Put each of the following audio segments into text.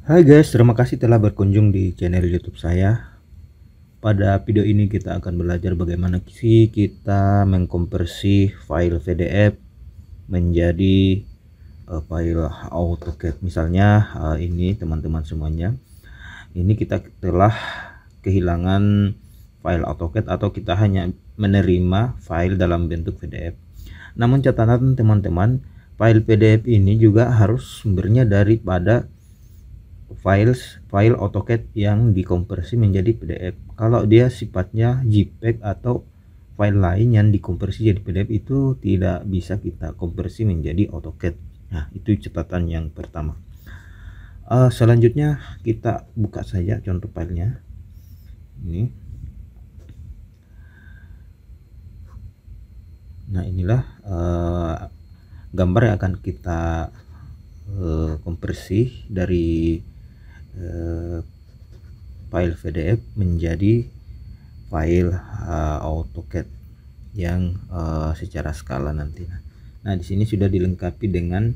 Hai guys, terima kasih telah berkunjung di channel YouTube saya. Pada video ini kita akan belajar bagaimana sih kita mengkonversi file PDF menjadi file AutoCAD. Misalnya ini teman-teman semuanya. Ini kita telah kehilangan file AutoCAD atau kita hanya menerima file dalam bentuk PDF. Namun catatan teman-teman, file PDF ini juga harus sumbernya daripada file AutoCAD yang dikonversi menjadi PDF. Kalau dia sifatnya JPEG atau file lain yang dikonversi jadi PDF itu tidak bisa kita konversi menjadi AutoCAD. Nah, itu catatan yang pertama. Selanjutnya kita buka saja contoh filenya. Ini. Nah, inilah gambar yang akan kita konversi dari file PDF menjadi file AutoCAD yang secara skala nanti. Nah, di sini sudah dilengkapi dengan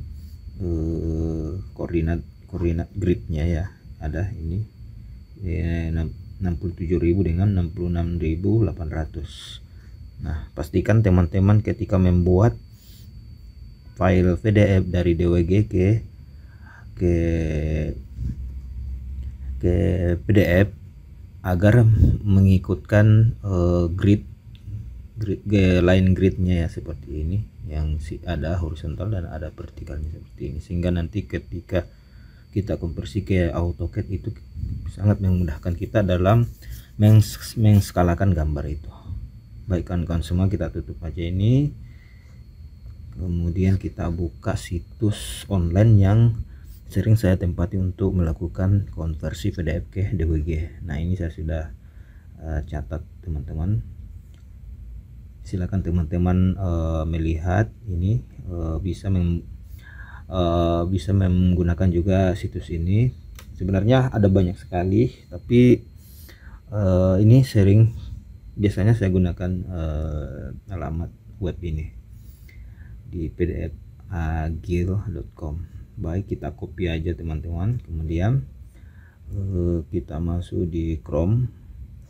koordinat gridnya ya. Ada ini 67.000 dengan 66.800. Nah, pastikan teman-teman ketika membuat file PDF dari DWG ke PDF agar mengikutkan grid line gridnya ya, seperti ini, yang ada horizontal dan ada vertikalnya seperti ini, sehingga nanti ketika kita konversi ke AutoCAD itu sangat memudahkan kita dalam mengskalakan gambar itu. Baik kawan-kawan semua, kita tutup aja ini, kemudian kita buka situs online yang sering saya tempati untuk melakukan konversi PDF ke DWG. Nah, ini saya sudah catat teman-teman. Silakan teman-teman melihat ini, bisa menggunakan juga situs ini. Sebenarnya ada banyak sekali, tapi ini biasanya saya gunakan alamat web ini di pdfagil.com. Baik, kita copy aja teman-teman, kemudian kita masuk di Chrome.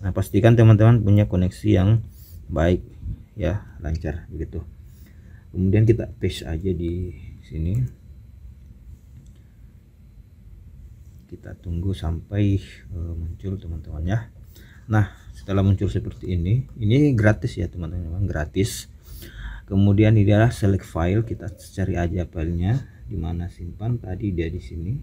Nah, pastikan teman-teman punya koneksi yang baik ya, lancar begitu. Kemudian kita paste aja di sini, kita tunggu sampai muncul teman-teman ya. Nah, setelah muncul seperti ini gratis ya teman-teman, gratis. Kemudian ini adalah select file, kita cari aja filenya di mana simpan. Tadi dia di sini,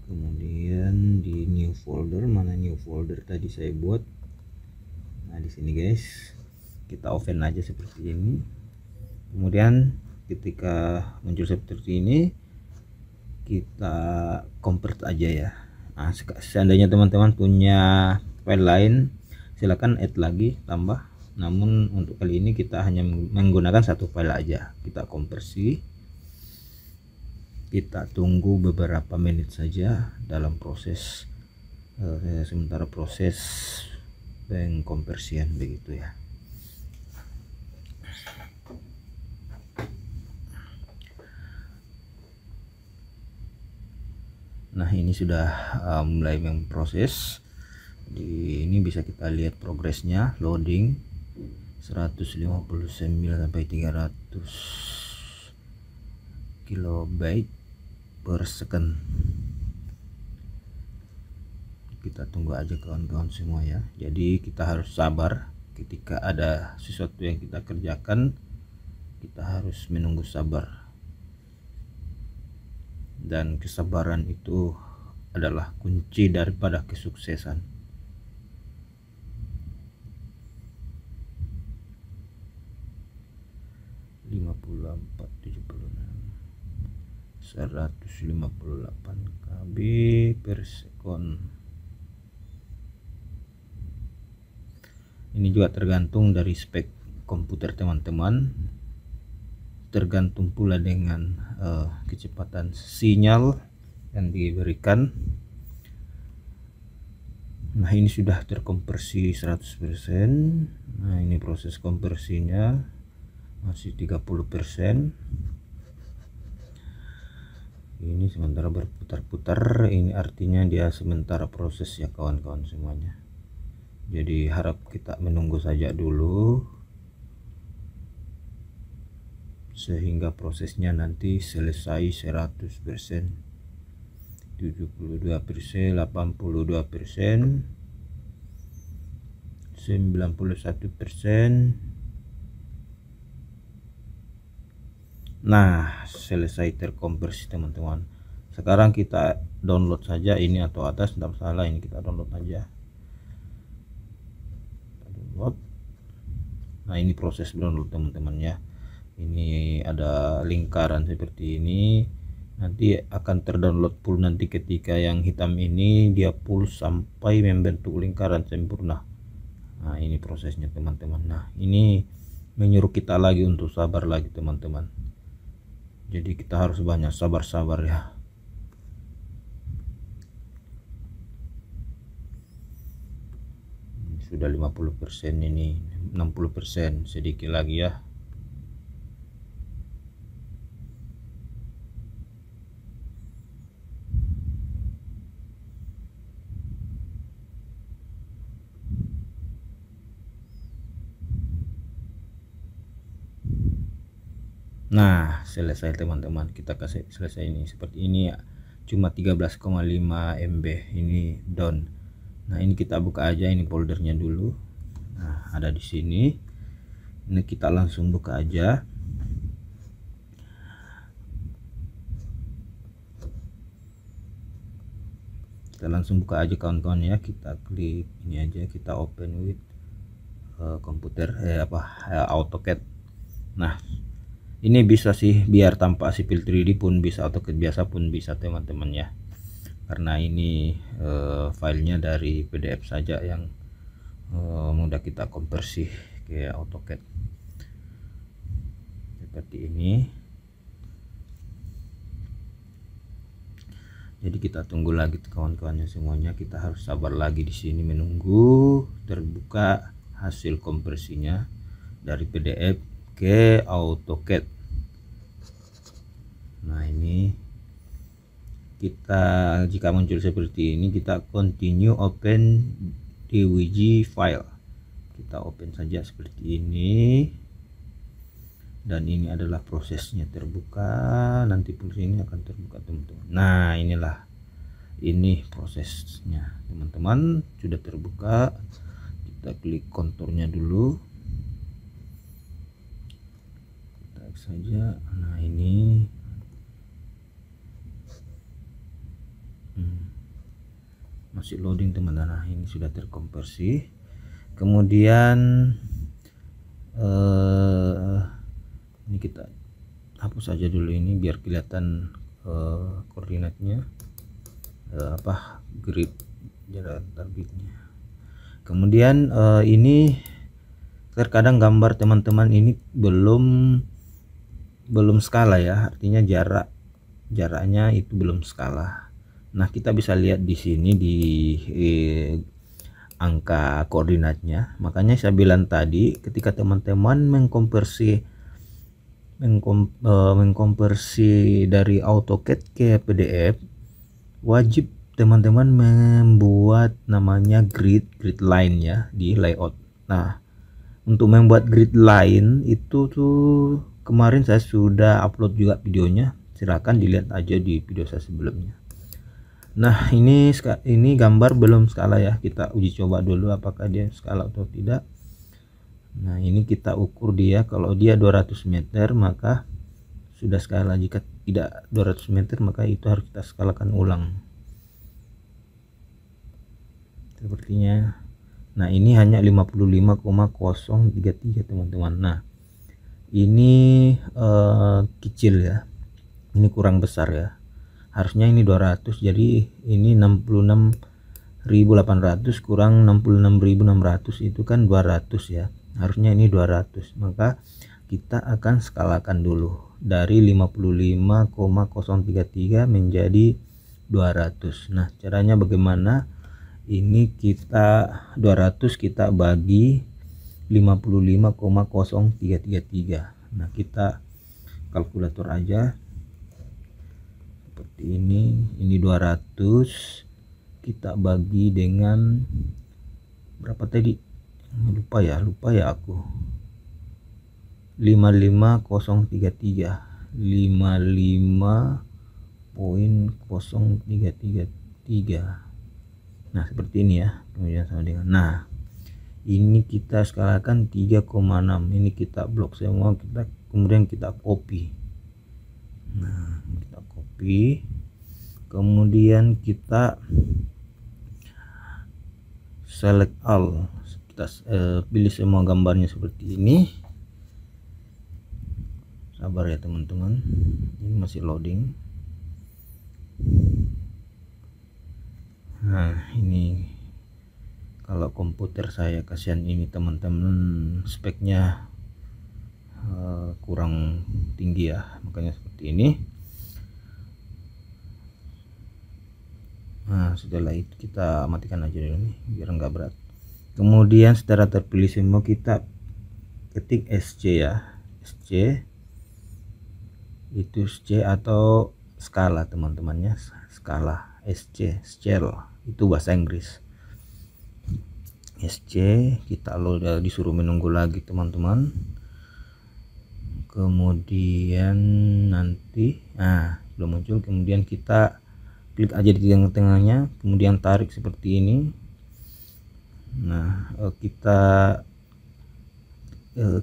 kemudian di new folder. Mana new folder tadi saya buat? Nah, di sini guys, kita open aja seperti ini. Kemudian ketika muncul seperti ini, kita convert aja ya. Nah, seandainya teman-teman punya file lain, silakan add lagi, tambah. Namun untuk kali ini kita hanya menggunakan satu file aja. Kita konversi, kita tunggu beberapa menit saja dalam proses sementara proses pengkonversian begitu ya. Nah, ini sudah mulai memproses. Ini bisa kita lihat progresnya, loading 159 sampai 300 kilobyte per second. Kita tunggu aja kawan-kawan semua ya. Jadi kita harus sabar ketika ada sesuatu yang kita kerjakan, kita harus menunggu sabar, dan kesabaran itu adalah kunci daripada kesuksesan. 158 KB per sekon. Ini juga tergantung dari spek komputer teman-teman, tergantung pula dengan kecepatan sinyal yang diberikan. Nah, ini sudah terkonversi 100%. Nah, ini proses konversinya masih 30%. Ini sementara berputar-putar, ini artinya dia sementara proses ya kawan-kawan semuanya. Jadi harap kita menunggu saja dulu sehingga prosesnya nanti selesai 100%, 72%, 82%, 91%. Nah, selesai terkonversi teman-teman. Sekarang kita download saja ini, atau atas tidak salah, ini kita download aja. Download. Nah, ini proses download teman-teman ya. Ini ada lingkaran seperti ini. Nanti akan terdownload full nanti ketika yang hitam ini dia full sampai membentuk lingkaran sempurna. Nah, ini prosesnya teman-teman. Nah, ini menyuruh kita lagi untuk sabar lagi teman-teman. Jadi kita harus banyak sabar-sabar ya. Sudah 50%, ini 60%, sedikit lagi ya. Nah, selesai teman-teman, kita kasih selesai ini seperti ini ya. Cuma 13,5 MB ini down. Nah, ini kita buka aja ini foldernya dulu. Nah, ada di sini. Ini kita langsung buka aja. Kita langsung buka aja kawan-kawan ya. Kita klik ini aja, kita open with komputer AutoCAD. Nah, ini bisa sih biar tanpa sipil 3D pun bisa, AutoCAD biasa pun bisa teman-teman ya, karena ini filenya dari PDF saja yang mudah kita konversi ke AutoCAD seperti ini. Jadi kita tunggu lagi kawan-kawannya semuanya, kita harus sabar lagi di sini menunggu terbuka hasil konversinya dari PDF ke AutoCAD. Nah, ini kita jika muncul seperti ini, kita continue open DWG file. Kita open saja seperti ini, dan ini adalah prosesnya terbuka. Nanti pulsa ini akan terbuka teman-teman. Nah, inilah ini prosesnya teman-teman, sudah terbuka. Kita klik konturnya dulu, kita saja. Nah, ini masih loading teman-teman. Nah, ini sudah terkonversi. Kemudian ini kita hapus saja dulu ini biar kelihatan koordinatnya, grid jarak terbitnya. Kemudian ini terkadang gambar teman-teman ini belum skala ya, artinya jaraknya itu belum skala. Nah, kita bisa lihat di sini di angka koordinatnya. Makanya saya bilang tadi, ketika teman-teman mengkonversi dari AutoCAD ke PDF, wajib teman-teman membuat namanya grid line ya di layout. Nah, untuk membuat grid line itu tuh kemarin saya sudah upload juga videonya, silahkan dilihat aja di video saya sebelumnya. Nah, ini gambar belum skala ya, kita uji coba dulu apakah dia skala atau tidak. Nah, ini kita ukur dia, kalau dia 200 meter maka sudah skala, jika tidak 200 meter maka itu harus kita skalakan ulang sepertinya. Nah, ini hanya 55,033 teman-teman. Nah, ini kecil ya, ini kurang besar ya, harusnya ini 200, jadi ini 66.800 kurang 66.600 itu kan 200 ya, harusnya ini 200. Maka kita akan skalakan dulu dari 55,033 menjadi 200. Nah, caranya bagaimana? Ini kita 200 kita bagi 55,0333. Nah, kita kalkulator aja seperti seperti ini 200 kita bagi dengan berapa tadi, lupa ya aku, 55033 55.0333. Nah seperti ini ya, kemudian sama dengan, nah ini kita skalakan 3,6, ini kita blok semua, kita kemudian kita copy. Nah kita copy, kemudian kita select all, kita pilih semua gambarnya seperti ini. Sabar ya teman-teman, ini masih loading. Nah ini kalau komputer saya, kasihan ini teman-teman, speknya kurang tinggi ya, makanya seperti ini. Nah setelah itu kita matikan aja dulu nih biar nggak berat. Kemudian setelah terpilih semua kita ketik SC ya, SC itu SC atau skala teman-temannya, skala SC, scale itu bahasa Inggris. SC kita disuruh menunggu lagi teman-teman, kemudian nanti belum muncul, kemudian kita klik aja di tengah-tengahnya, kemudian tarik seperti ini. Nah kita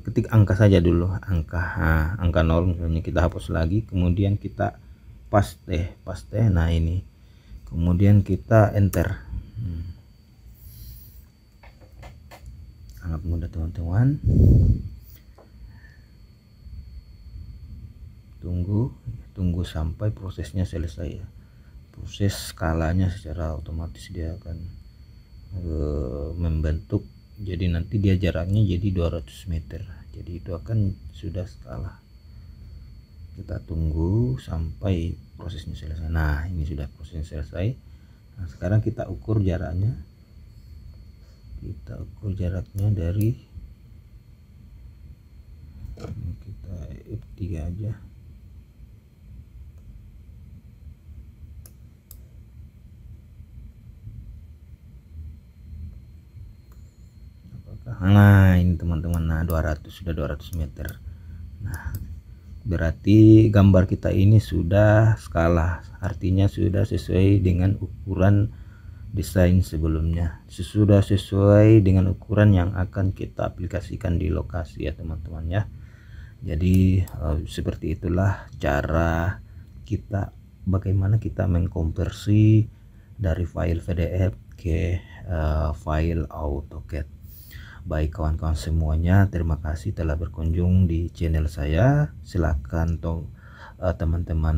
ketik angka saja dulu, angka 0 misalnya, kita hapus lagi, kemudian kita paste. Nah ini kemudian kita enter. Sangat mudah teman-teman. Tunggu sampai prosesnya selesai ya. Proses skalanya secara otomatis dia akan membentuk, jadi nanti dia jaraknya jadi 200 meter, jadi itu akan sudah skala. Kita tunggu sampai prosesnya selesai. Nah ini sudah prosesnya selesai. Nah sekarang kita ukur jaraknya, dari kita F3 aja. Nah ini teman-teman, nah 200, sudah 200 meter. Nah berarti gambar kita ini sudah skala, artinya sudah sesuai dengan ukuran desain sebelumnya, sudah sesuai dengan ukuran yang akan kita aplikasikan di lokasi ya teman-teman ya. Jadi seperti itulah cara kita, bagaimana kita mengkonversi dari file PDF ke file AutoCAD. Baik kawan-kawan semuanya, terima kasih telah berkunjung di channel saya. Silahkan teman-teman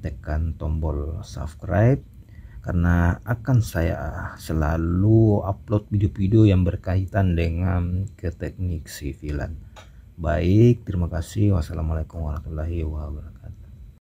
tekan tombol subscribe, karena akan saya selalu upload video-video yang berkaitan dengan teknik sivilan. Baik, terima kasih. Wassalamualaikum warahmatullahi wabarakatuh.